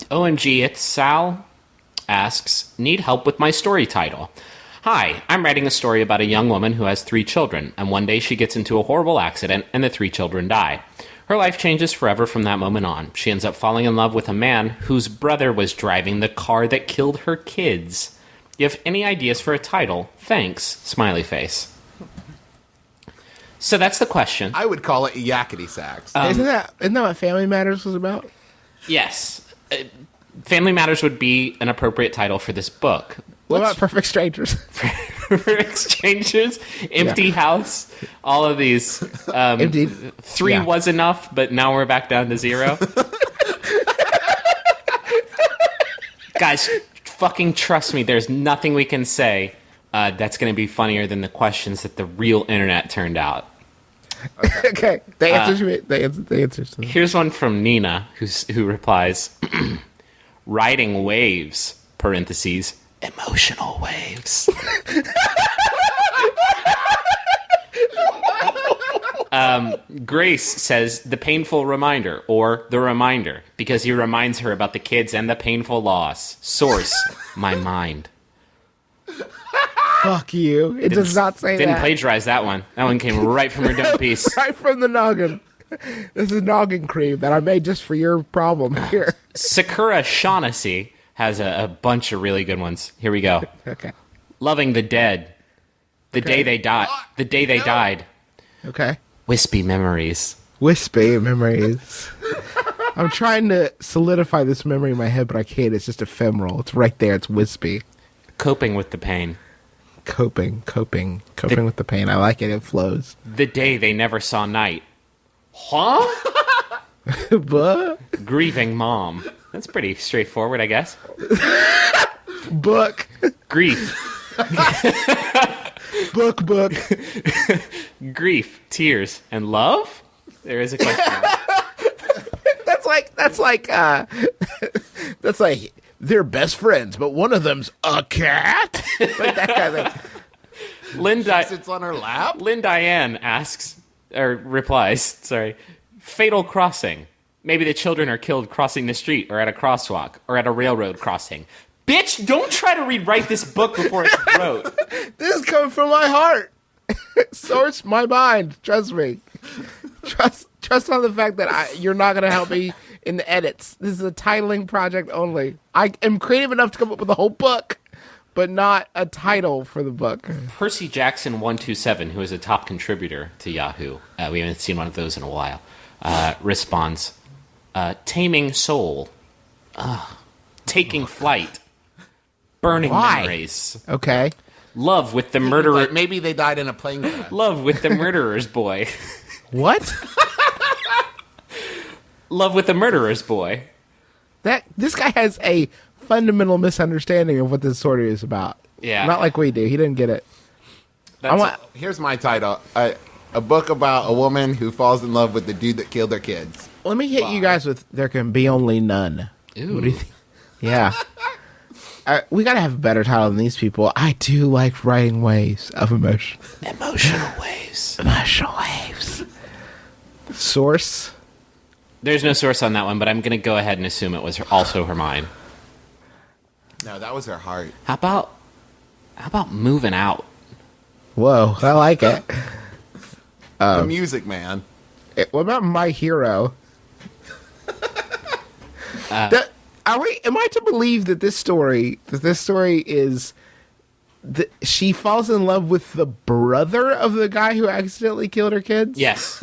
OMG, it's Sal asks, need help with my story title. Hi, I'm writing a story about a young woman who has 3 children, and one day she gets into a horrible accident and the 3 children die. Her life changes forever from that moment on. She ends up falling in love with a man whose brother was driving the car that killed her kids. You have any ideas for a title? Thanks. Smiley face. So that's the question. I would call it Yakety Sax. Isn't that what Family Matters was about? Yes. Family Matters would be an appropriate title for this book. What about Perfect Strangers? Perfect Strangers, Empty House, all of these. Empty. 3 was enough, but now we're back down to 0. Guys, fucking trust me, there's nothing we can say that's going to be funnier than the questions that the real internet turned out. Okay, the answers. Here's one from Nina, who replies, riding waves, parentheses, emotional waves. Grace says, the painful reminder, or the reminder, because he reminds her about the kids and the painful loss. Source, my mind. Fuck you. It does not say that. Didn't plagiarize that one. That one came right from her dumb piece. Right from the noggin. This is noggin cream that I made just for your problem here. Sakura Shaughnessy has a bunch of really good ones. Here we go. Okay. Loving the Dead. The day they died. The day they died. Okay. Wispy memories. Wispy memories. I'm trying to solidify this memory in my head, but I can't. It's just ephemeral. It's right there. It's wispy. Coping with the pain. Coping with the pain. I like it. It flows. The day they never saw night. Huh? But Grieving mom. That's pretty straightforward, I guess. book. Grief. Book. Grief, tears, and love? There is a question. That's like they're best friends, but one of them's a cat. Like that kind of thing. Sits on her lap. Lynn Diane asks, or replies, sorry, fatal crossing. Maybe the children are killed crossing the street, or at a crosswalk, or at a railroad crossing. Bitch, don't try to rewrite this book before it's wrote. This is coming from my heart. Source my mind. Trust me. Trust on the fact that you're not going to help me in the edits. This is a titling project only. I am creative enough to come up with a whole book, but not a title for the book. Percy Jackson 127, who is a top contributor to Yahoo, we haven't seen one of those in a while, responds, taming soul, taking flight, burning memories, Okay. love with the murderer. Like maybe they died in a plane crash. Love with the murderer's boy. What? Love with the murderer's boy. This guy has a fundamental misunderstanding of what this story is about. Yeah. Not like we do. He didn't get it. Here's my title. A book about a woman who falls in love with the dude that killed her kids. Let me hit you guys with There Can Be Only None. Ooh. What do you think? Yeah. We got to have a better title than these people. I do like writing waves of emotion. Emotional waves. Emotional waves. Source? There's no source on that one, but I'm going to go ahead and assume it was also her mind. No, that was her heart. How about moving out? Whoa, I like it. The music, man. What about My Hero? Am I to believe that this story is that she falls in love with the brother of the guy who accidentally killed her kids? Yes.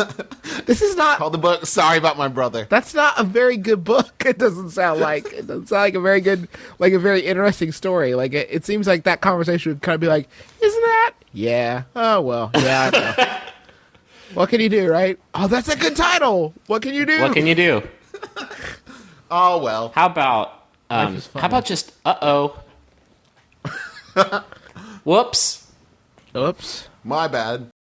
This is not Call the book Sorry About My Brother. That's not a very good book. It doesn't sound like a very good, like a very interesting story. Like it seems like that conversation would kind of be like, isn't that? Yeah. Oh well. Yeah. I know. What can you do, right? Oh, that's a good title. What can you do? What can you do? Oh well. How about just uh-oh. Whoops. Oops. My bad.